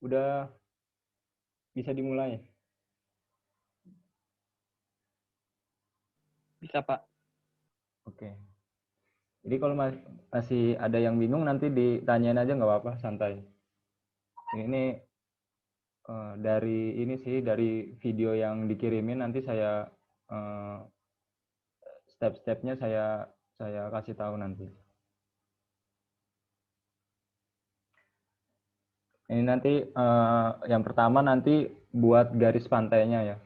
Udah bisa dimulai. Bisa, Pak. Oke. Jadi kalau masih ada yang bingung nanti ditanyain aja nggak apa-apa, santai. Ini dari ini sih dari video yang dikirimin nanti saya step-stepnya saya kasih tahu nanti. Ini nanti yang pertama nanti buat garis pantainya ya.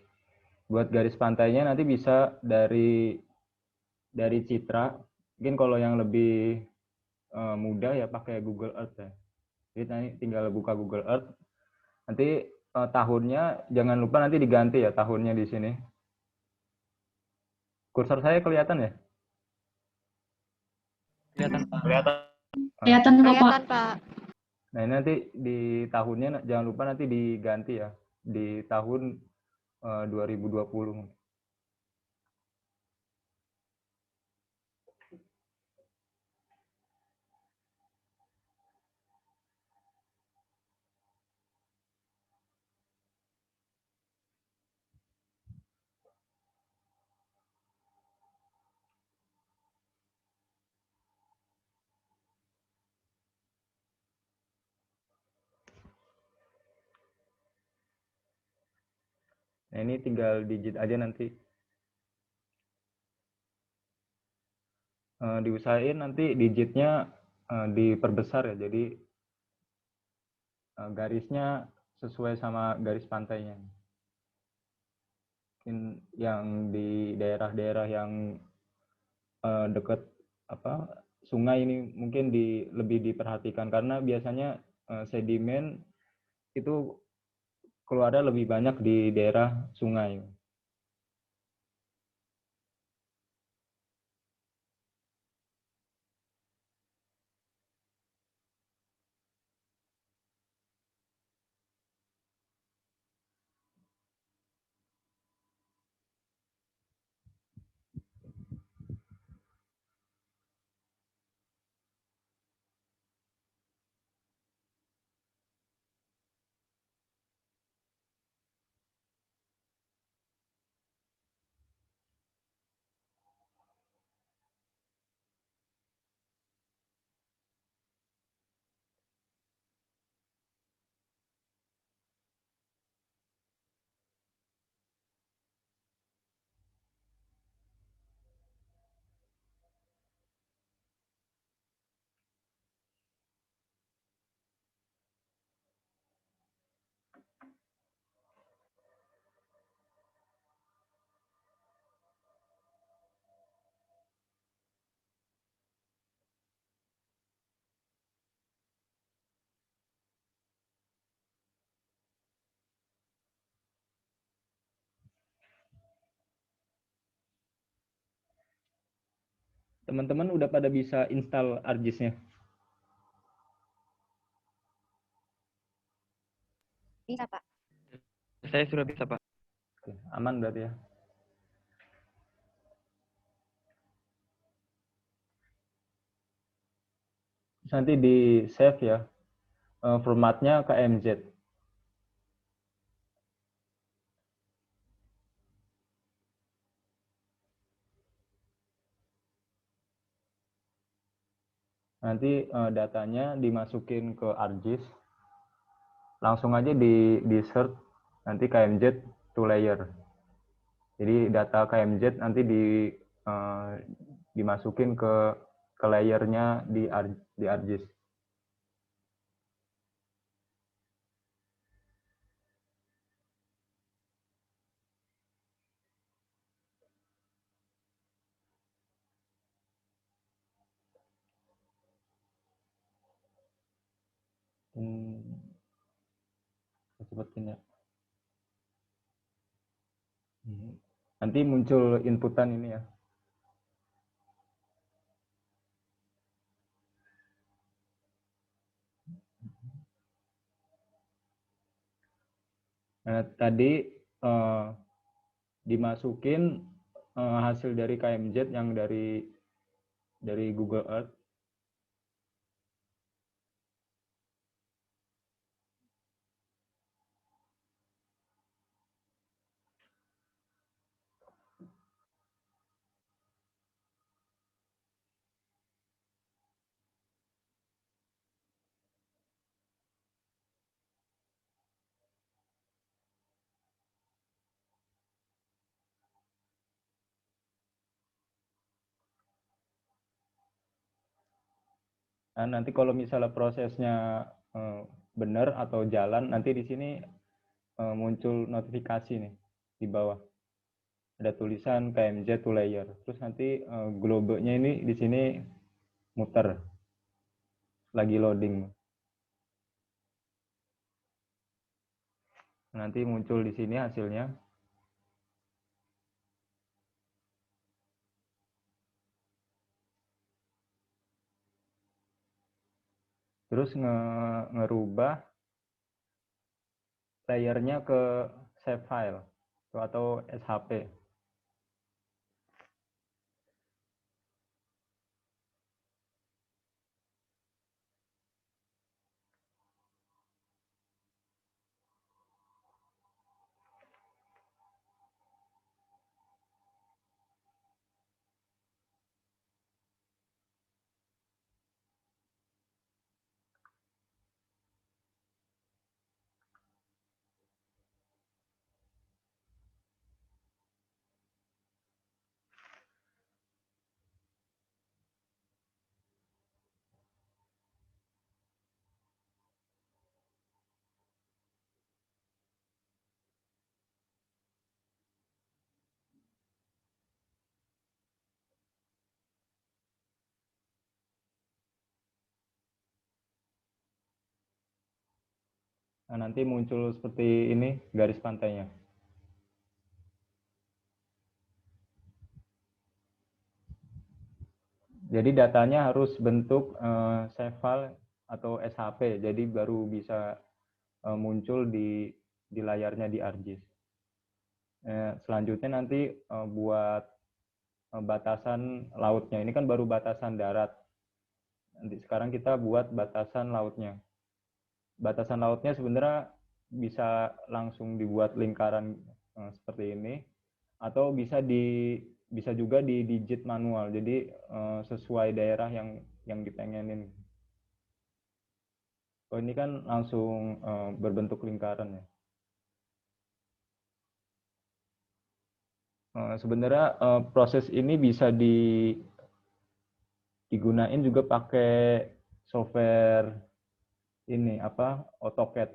Buat garis pantainya nanti bisa dari Citra. Mungkin kalau yang lebih mudah ya pakai Google Earth ya. Jadi nanti tinggal buka Google Earth. Nanti tahunnya jangan lupa nanti diganti ya tahunnya di sini. Kursor saya kelihatan ya? Kelihatan, Pak. Kelihatan. Kelihatan kok, Pak. Kelihatan, Pak. Nah, ini nanti di tahunnya jangan lupa nanti diganti ya di tahun 2020. Nah, ini tinggal digit aja nanti. Diusahain nanti digitnya diperbesar ya, jadi garisnya sesuai sama garis pantainya. Mungkin yang di daerah-daerah yang dekat sungai ini mungkin lebih diperhatikan karena biasanya sedimen itu keluarnya lebih banyak di daerah sungai. Teman-teman udah pada bisa install ArcGIS-nya? Bisa, Pak. Saya sudah bisa, Pak. Oke, aman berarti ya. Terus nanti di save ya, formatnya KMZ. Nanti datanya dimasukin ke ArcGIS, langsung aja di search nanti KMZ to layer. Jadi data KMZ nanti dimasukin ke layernya di ArcGIS. Cepetin ya. Nanti muncul inputan ini ya. Nah, tadi dimasukin hasil dari KMZ yang dari Google Earth. . Nah, nanti kalau misalnya prosesnya benar atau jalan, nanti di sini muncul notifikasi nih di bawah. Ada tulisan KMZ to layer. Terus nanti globenya ini di sini muter, lagi loading. Nanti muncul di sini hasilnya. Terus ngerubah layernya ke save file atau SHP. Nah, nanti muncul seperti ini garis pantainya. Jadi datanya harus bentuk save file atau SHP, jadi baru bisa muncul di layarnya di ArcGIS. Selanjutnya nanti buat batasan lautnya. Ini kan baru batasan darat. Nanti sekarang kita buat batasan lautnya. Batasan lautnya sebenarnya bisa langsung dibuat lingkaran seperti ini, atau bisa juga di digit manual. Jadi sesuai daerah yang dipengenin. Oh, ini kan langsung berbentuk lingkaran ya. Sebenarnya proses ini bisa digunain juga pakai software ini apa AutoCAD.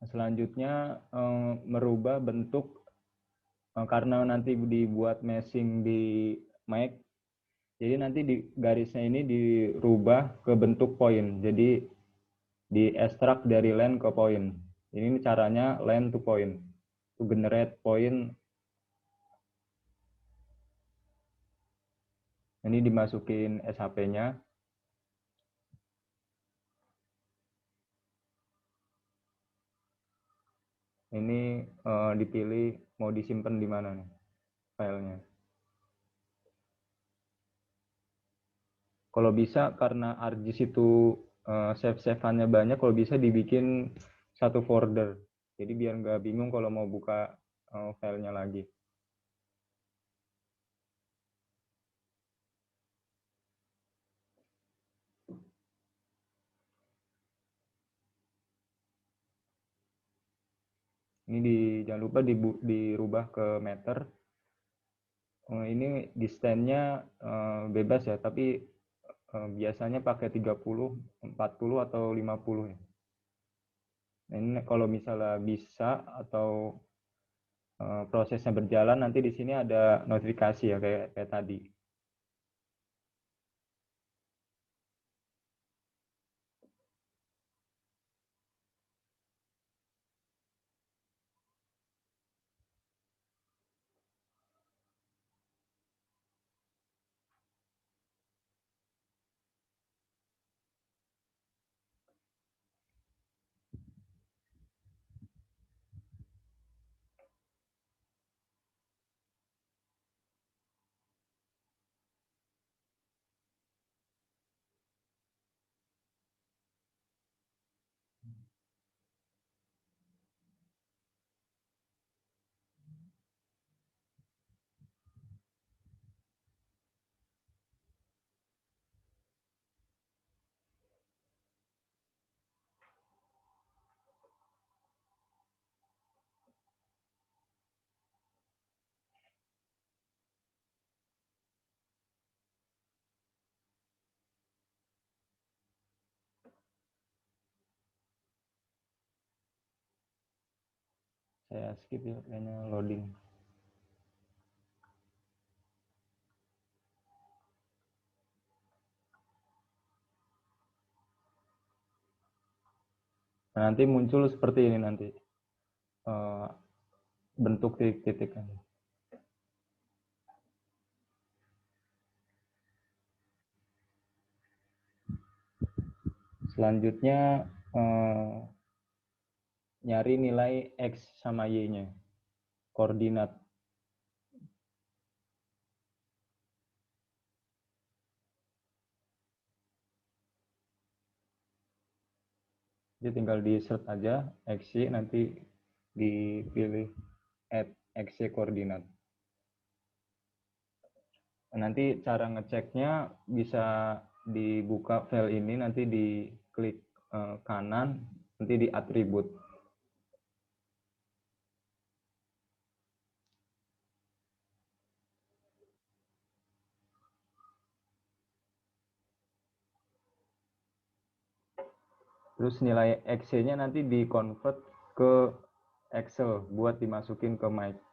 Selanjutnya merubah bentuk karena nanti dibuat meshing di Mac, jadi nanti di garisnya ini dirubah ke bentuk point. Jadi di extract dari line ke point. Ini caranya line to point. To generate point. Ini dimasukin SHP-nya. Ini dipilih mau disimpan di mana nih filenya. Kalau bisa karena ArcGIS itu save-saveannya banyak, kalau bisa dibikin satu folder. Jadi biar nggak bingung kalau mau buka filenya lagi. Ini jangan lupa dirubah ke meter. Ini distance-nya bebas ya, tapi biasanya pakai 30, 40 atau 50 ya. Nah, ini kalau misalnya bisa atau prosesnya berjalan, nanti di sini ada notifikasi ya kayak tadi. Saya skip ya, kayaknya loading. Nah, nanti muncul seperti ini nanti. Bentuk titik-titik. Selanjutnya nyari nilai X sama Y-nya. Koordinat. Jadi tinggal di search aja XY, nanti dipilih add XY koordinat. Nanti cara ngeceknya bisa dibuka file ini, nanti diklik kanan, nanti di atribut. Terus nilai XY-nya nanti di-convert ke Excel buat dimasukin ke Mike.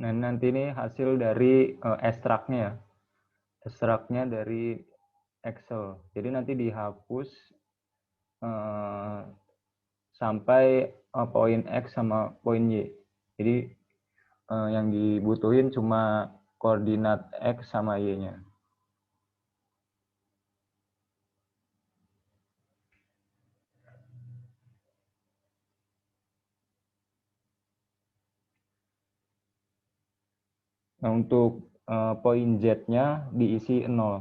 Nah, nanti ini hasil dari ekstraknya ya. Ekstraknya dari Excel. Jadi nanti dihapus sampai poin X sama poin Y. Jadi yang dibutuhin cuma koordinat X sama Y-nya. Nah, untuk poin Z-nya diisi 0.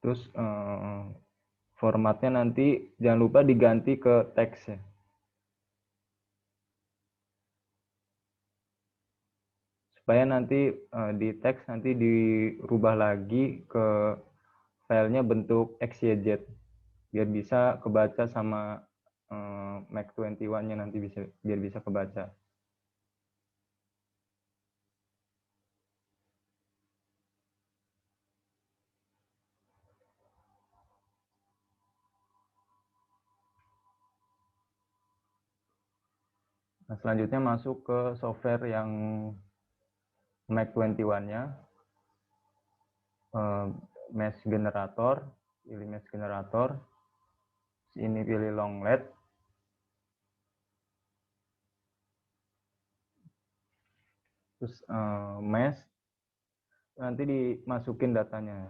Terus formatnya nanti jangan lupa diganti ke teks ya. Supaya nanti di teks nanti dirubah lagi ke filenya bentuk XYZ. Biar bisa kebaca sama Mac 21-nya nanti biar bisa kebaca. Nah, selanjutnya masuk ke software yang Mac 21-nya. Mesh generator, pilih mesh generator. Ini pilih longlet. Terus mesh, nanti dimasukin datanya.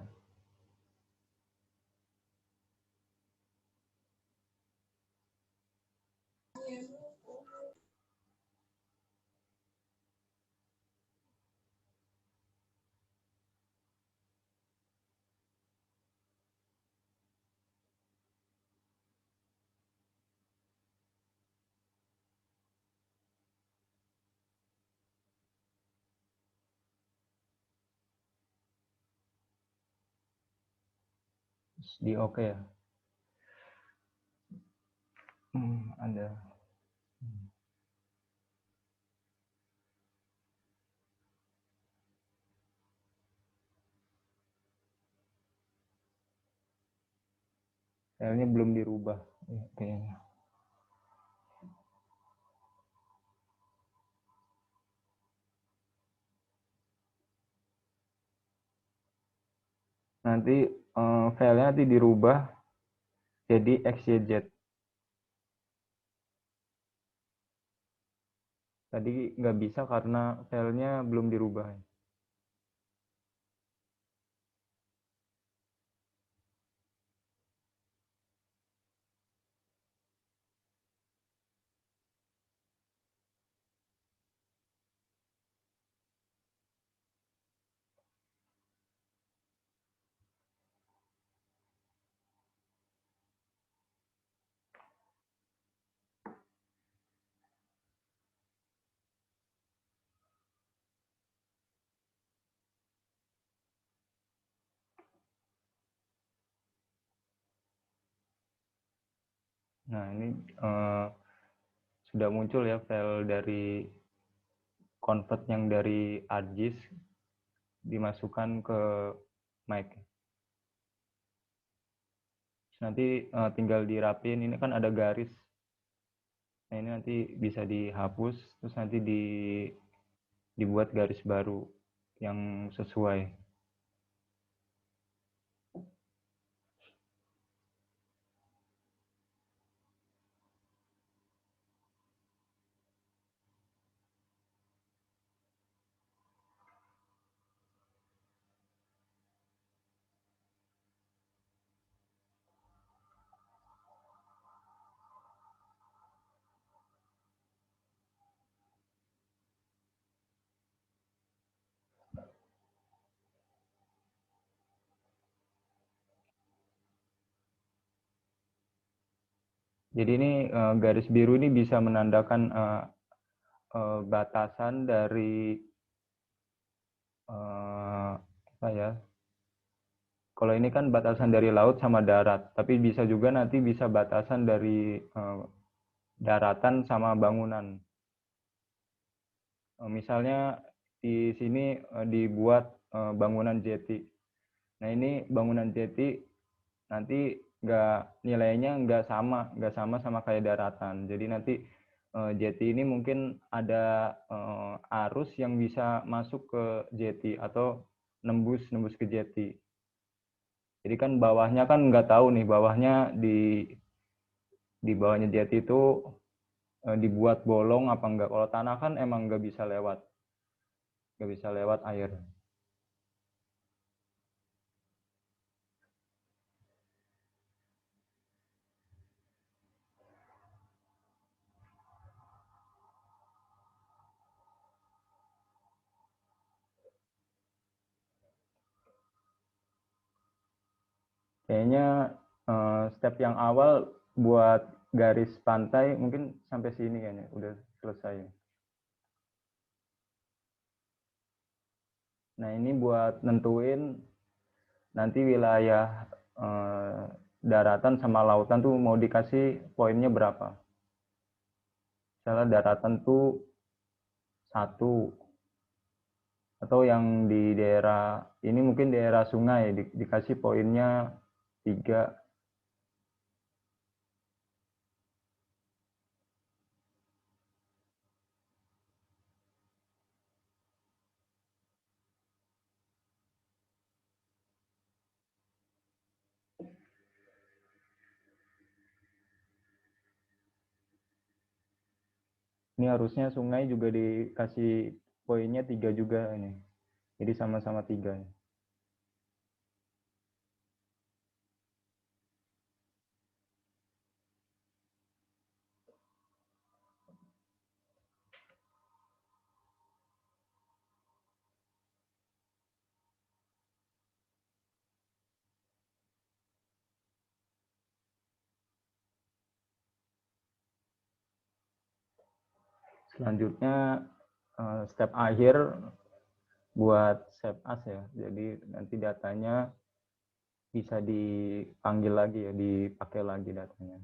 Terus di oke ya. Ada. Filenya belum dirubah kayaknya. nanti filenya nanti dirubah jadi XYZ. Tadi nggak bisa karena filenya belum dirubah. Nah, ini sudah muncul ya file dari convert yang dari ArcGIS dimasukkan ke mic. Nanti tinggal dirapin, ini kan ada garis. Nah, ini nanti bisa dihapus, terus nanti dibuat garis baru yang sesuai. Jadi ini garis biru ini bisa menandakan batasan dari apa ya? Kalau ini kan batasan dari laut sama darat, tapi bisa juga nanti bisa batasan dari daratan sama bangunan. Misalnya di sini dibuat bangunan jeti. Nah, ini bangunan jeti nanti nilainya nggak sama sama kayak daratan. Jadi nanti jeti ini mungkin ada arus yang bisa masuk ke jeti atau nembus ke jeti. Jadi kan bawahnya kan nggak tahu nih, bawahnya di bawahnya jeti itu dibuat bolong apa enggak. Kalau tanah kan emang nggak bisa lewat air. Kayaknya step yang awal buat garis pantai mungkin sampai sini kayaknya udah selesai. Nah, ini buat nentuin nanti wilayah daratan sama lautan tuh mau dikasih poinnya berapa. Misalnya daratan tuh 1, atau yang di daerah ini mungkin daerah sungai dikasih poinnya 3. Ini harusnya sungai juga dikasih poinnya 3 juga ini. Jadi sama-sama 3. Selanjutnya step akhir buat save as ya. Jadi nanti datanya bisa dipanggil lagi ya, dipakai lagi datanya.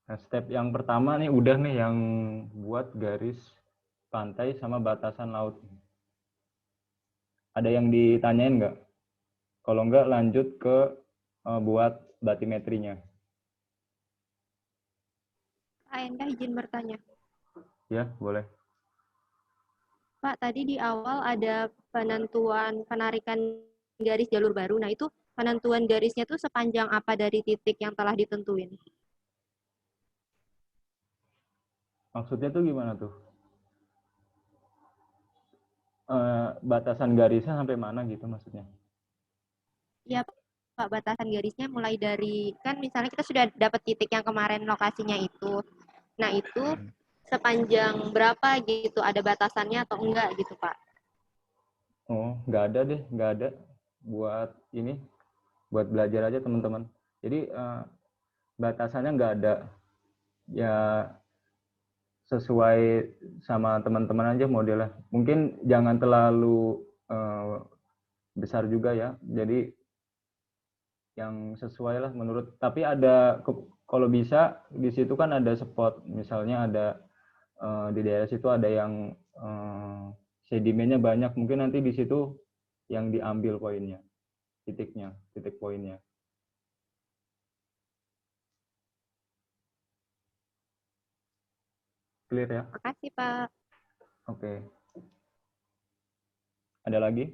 Nah, step yang pertama nih udah nih yang buat garis pantai sama batasan laut. Ada yang ditanyain nggak? Kalau enggak lanjut ke buat batimetrinya. Pak Endah izin bertanya. Ya, boleh. Pak, tadi di awal ada penentuan penarikan garis jalur baru. Nah, itu penentuan garisnya tuh sepanjang apa dari titik yang telah ditentuin? Maksudnya tuh gimana tuh? Batasan garisnya sampai mana gitu maksudnya? Iya, Pak, batasan garisnya mulai dari, kan misalnya kita sudah dapat titik yang kemarin lokasinya itu. Nah, itu sepanjang berapa gitu? Ada batasannya atau enggak gitu, Pak? Oh, nggak ada deh, nggak ada. Buat ini, buat belajar aja teman-teman. Jadi batasannya nggak ada. Ya sesuai sama teman-teman aja modelnya. Mungkin jangan terlalu besar juga ya. Jadi yang sesuai lah menurut. Tapi ada kalau bisa di situ kan ada spot. Misalnya ada di daerah situ ada yang sedimennya banyak. Mungkin nanti di situ yang diambil poinnya, titiknya, titik poinnya. Clear ya? Makasih, Pak. Oke. Ada lagi?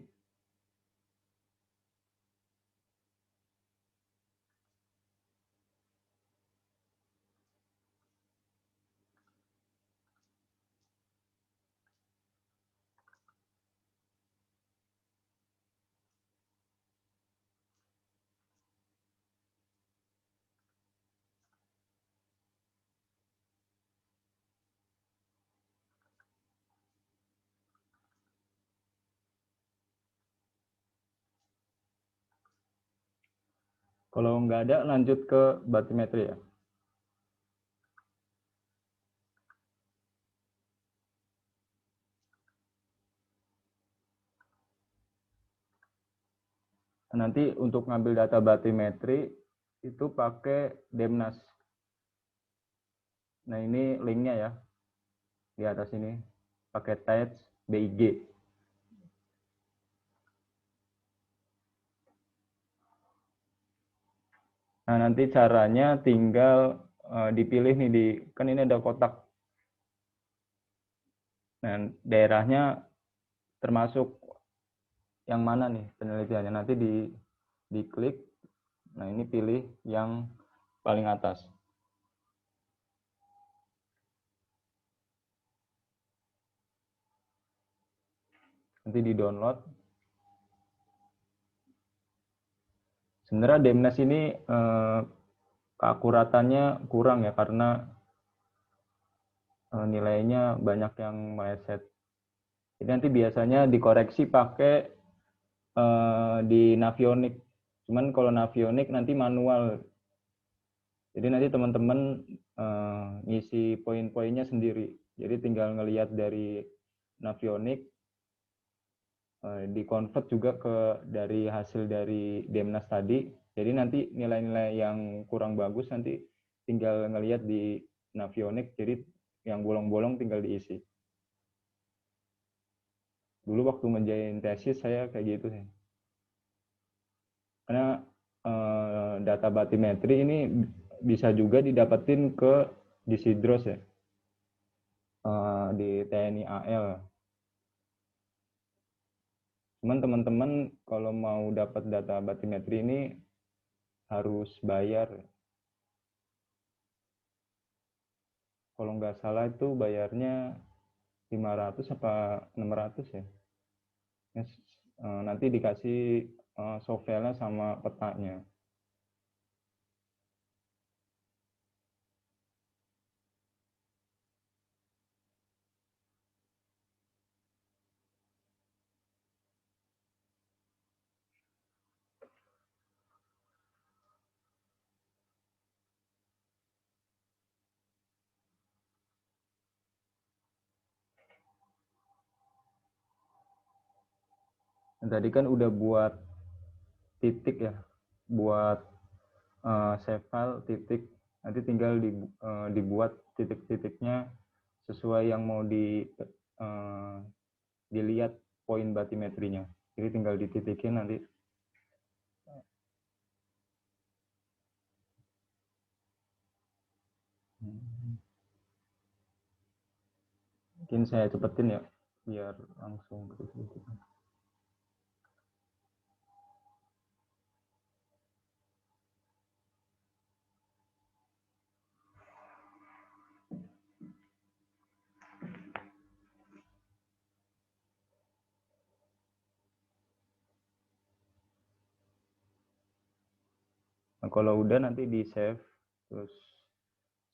Kalau nggak ada, lanjut ke batimetri ya. Nanti untuk ngambil data batimetri itu pakai Demnas. Nah ini linknya ya di atas ini, pakai tag BIG. Nah nanti caranya tinggal dipilih nih kan ini ada kotak. Nah daerahnya termasuk yang mana nih penelitiannya, nanti diklik. Nah ini pilih yang paling atas. Nanti di download. Sebenarnya Demnas ini keakuratannya kurang ya karena nilainya banyak yang meleset. Jadi nanti biasanya dikoreksi pakai di Navionic. Cuman kalau Navionic nanti manual. Jadi nanti teman-teman ngisi poin-poinnya sendiri. Jadi tinggal ngelihat dari Navionic, di-convert juga dari hasil dari Demnas tadi. Jadi nanti nilai-nilai yang kurang bagus nanti tinggal ngelihat di Navionic. Jadi yang bolong-bolong tinggal diisi. Dulu waktu ngerjain tesis saya kayak gitu sih. Karena data batimetri ini bisa juga didapetin di Sidros ya, di TNI AL. Cuman teman-teman kalau mau dapat data batimetri ini harus bayar. Kalau nggak salah itu bayarnya 500 apa 600 ya. Nanti dikasih software-nya sama petanya. Tadi kan udah buat titik ya, buat save file titik, nanti tinggal dibuat titik-titiknya sesuai yang mau dilihat poin batimetrinya. Jadi tinggal dititikin nanti. Mungkin saya cepetin ya, biar langsung ke situ. Nah, kalau udah nanti di save, terus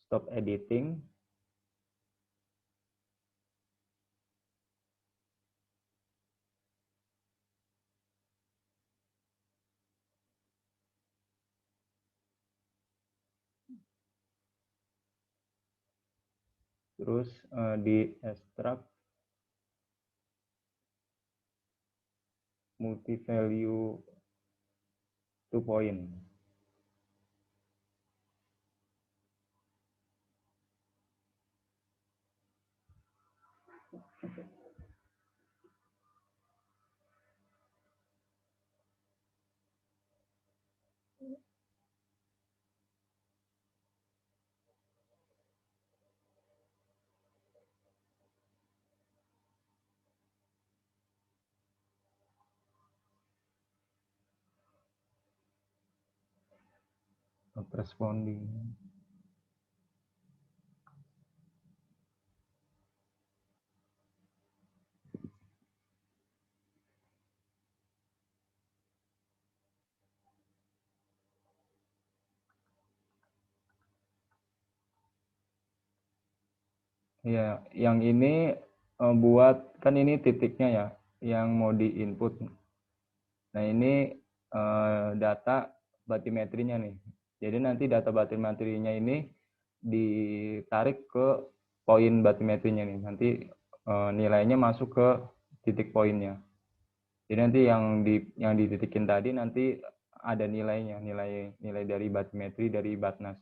stop editing. Terus di extract multi value to point. Not responding. Ya, yang ini buat, kan ini titiknya ya, yang mau di input. Nah, ini data batimetrinya nih. Jadi nanti data batimetrinya ini ditarik ke poin batimetrinya nih. Nanti nilainya masuk ke titik poinnya. Jadi nanti yang dititikin tadi nanti ada nilainya, nilai dari batimetri dari Batnas.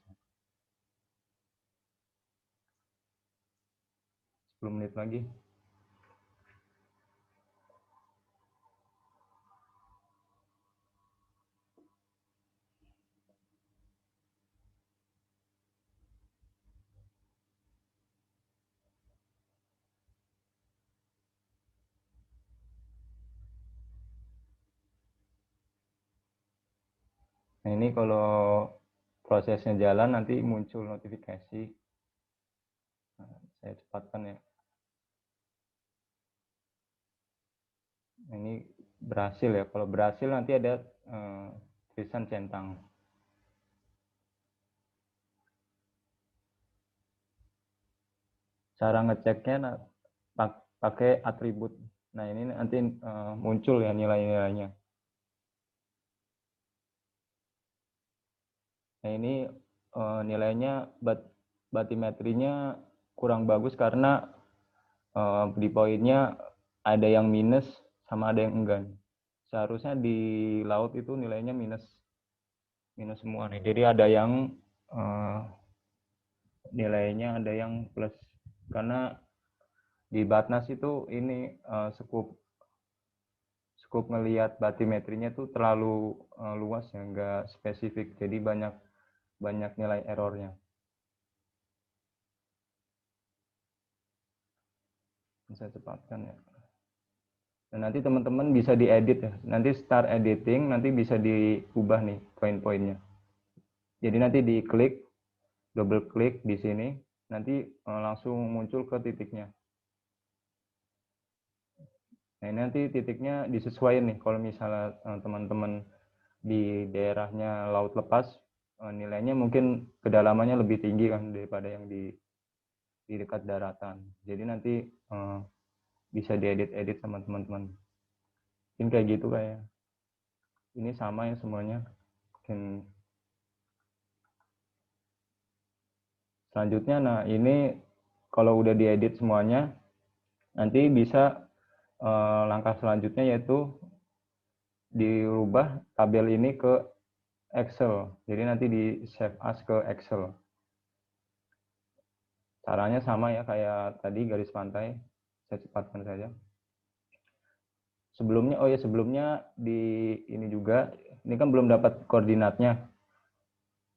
10 menit lagi. Nah, ini kalau prosesnya jalan nanti muncul notifikasi. Nah, saya cepatkan ya. Nah, ini berhasil ya. Kalau berhasil nanti ada tulisan centang. Cara ngeceknya pakai atribut. Nah, ini nanti muncul ya nilai-nilainya. Nah, ini nilainya batimetrinya kurang bagus karena di poinnya ada yang minus sama ada yang enggan. Seharusnya di laut itu nilainya minus semua nih. Jadi ada yang nilainya ada yang plus. Karena di Batnas itu ini skup ngelihat batimetrinya tuh terlalu luas ya, nggak spesifik. Jadi banyak nilai errornya. Bisa cepatkan ya. Dan nanti teman-teman bisa diedit ya. Nanti start editing, nanti bisa diubah nih poin-poinnya. Jadi nanti diklik, double klik di sini, nanti langsung muncul ke titiknya. Nah, ini nanti titiknya disesuaikan nih. Kalau misalnya teman-teman di daerahnya laut lepas, nilainya mungkin kedalamannya lebih tinggi kan daripada yang di dekat daratan. Jadi nanti bisa diedit-edit sama teman-teman. Mungkin kayak gitu kayak. Ini sama ya semuanya. Mungkin selanjutnya, nah ini kalau udah diedit semuanya, nanti bisa langkah selanjutnya yaitu dirubah tabel ini ke Excel. Jadi nanti di save as ke Excel. Caranya sama ya kayak tadi garis pantai. Saya cepatkan saja. Sebelumnya di ini juga, ini kan belum dapat koordinatnya.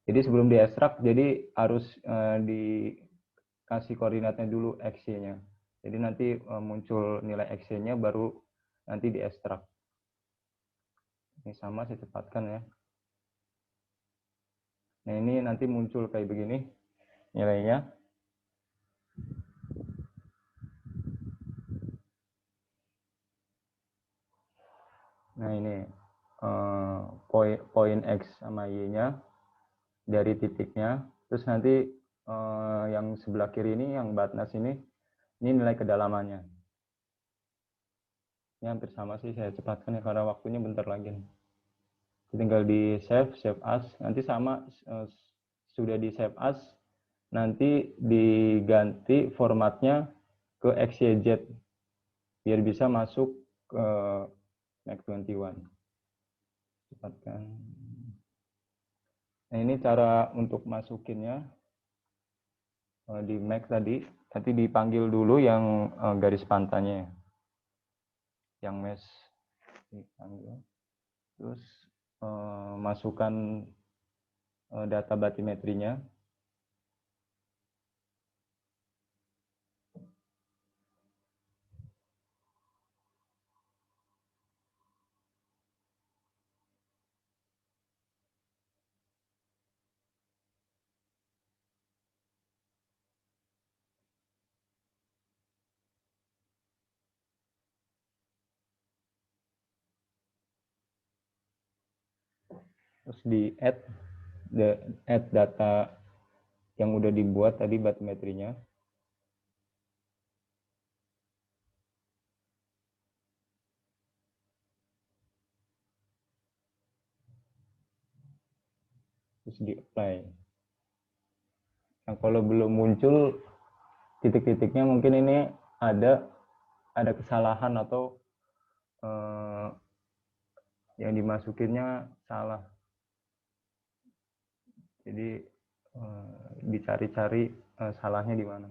Jadi sebelum di ekstrak, jadi harus dikasih koordinatnya dulu, X-nya. Jadi nanti muncul nilai XY-nya baru nanti diekstrak. Ini sama, saya cepatkan ya. Nah, ini nanti muncul kayak begini nilainya. Nah, ini poin X sama Y-nya dari titiknya. Terus nanti yang sebelah kiri ini, yang BATNAS ini nilai kedalamannya. Ini hampir sama sih, saya cepatkan ya karena waktunya bentar lagi. Tinggal di save as. Nanti sama, sudah di save as, nanti diganti formatnya ke XYZ biar bisa masuk ke Mac 21. Cepatkan. Nah, ini cara untuk masukinnya di Mac tadi. Nanti dipanggil dulu yang garis pantainya, yang mesh dipanggil. Terus masukkan data batimetrinya. Terus di add data yang udah dibuat tadi batimetrinya. Terus di apply. Nah, kalau belum muncul titik-titiknya, mungkin ini ada kesalahan atau yang dimasukinnya salah. Jadi dicari-cari salahnya di mana.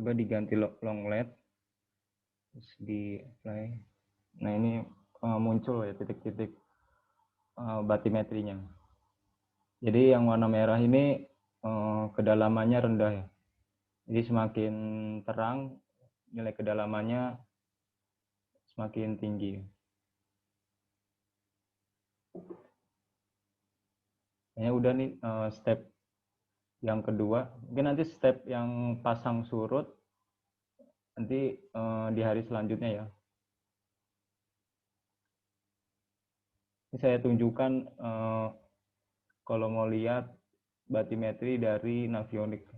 Coba diganti long LED, terus di apply. Nah, ini muncul ya titik-titik batimetrinya. Jadi yang warna merah ini kedalamannya rendah ya. Jadi semakin terang, nilai kedalamannya semakin tinggi. Kayaknya udah nih step yang kedua. Mungkin nanti step yang pasang surut nanti di hari selanjutnya ya. Ini saya tunjukkan kalau mau lihat batimetri dari Navionics.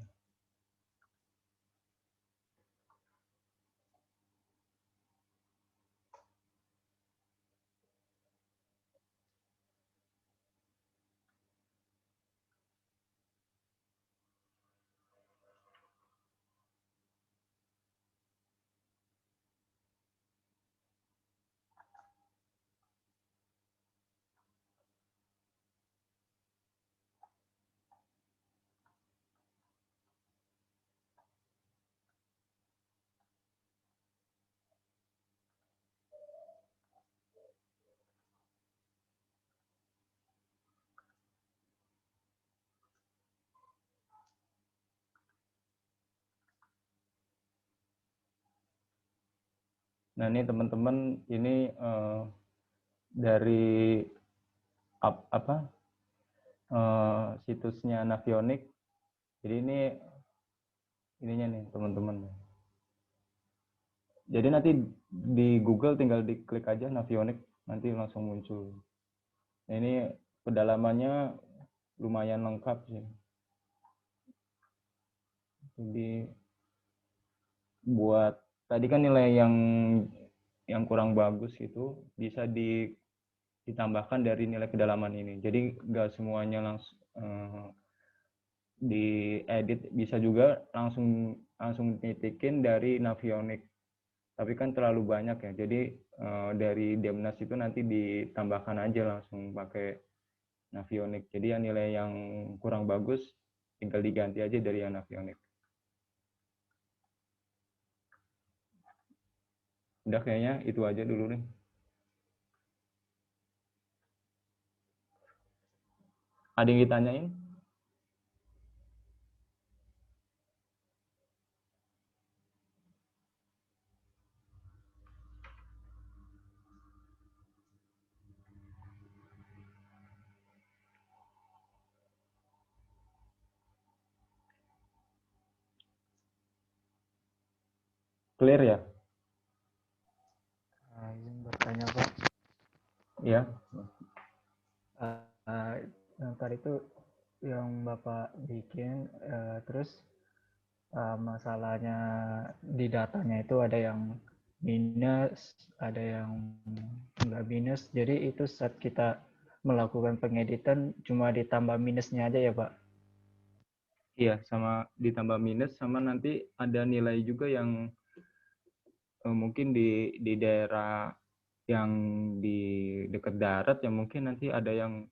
Nah, ini teman-teman, ini dari situsnya Navionics. Jadi ini ininya nih teman-teman. Jadi nanti di Google tinggal diklik aja Navionics, nanti langsung muncul. Nah, ini kedalamannya lumayan lengkap sih. Jadi buat tadi kan nilai yang kurang bagus itu bisa ditambahkan dari nilai kedalaman ini. Jadi nggak semuanya langsung diedit, bisa juga langsung nitikin dari Navionics. Tapi kan terlalu banyak ya, jadi dari Demnas itu nanti ditambahkan aja langsung pakai Navionics. Jadi yang nilai yang kurang bagus tinggal diganti aja dari yang Navionics. Udah kayaknya itu aja dulu nih. Ada yang ditanyain? Clear ya? Izin bertanya Pak. Ya. Yang tadi itu yang Bapak bikin, terus masalahnya di datanya itu ada yang minus, ada yang enggak minus. Jadi itu saat kita melakukan pengeditan cuma ditambah minusnya aja ya Pak? Iya, sama ditambah minus, sama nanti ada nilai juga yang mungkin di daerah yang di dekat darat ya mungkin nanti ada yang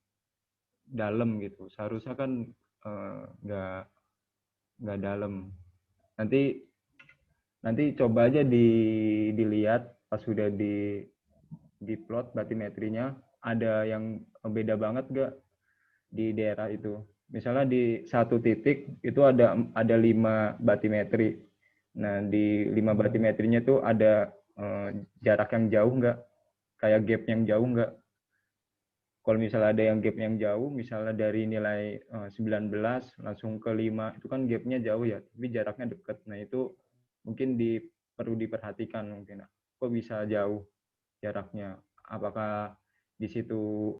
dalam gitu. Seharusnya kan nggak dalam. Nanti coba aja dilihat pas sudah di plot batimetrinya ada yang beda banget nggak di daerah itu. Misalnya di satu titik itu ada 5 batimetri. Nah, di 5 batimetrinya tuh ada jarak yang jauh nggak? Kayak gap yang jauh nggak? Kalau misalnya ada yang gap yang jauh, misalnya dari nilai 19 langsung ke 5, itu kan gapnya jauh ya, tapi jaraknya dekat. Nah, itu mungkin perlu diperhatikan mungkin. Kok bisa jauh jaraknya? Apakah di situ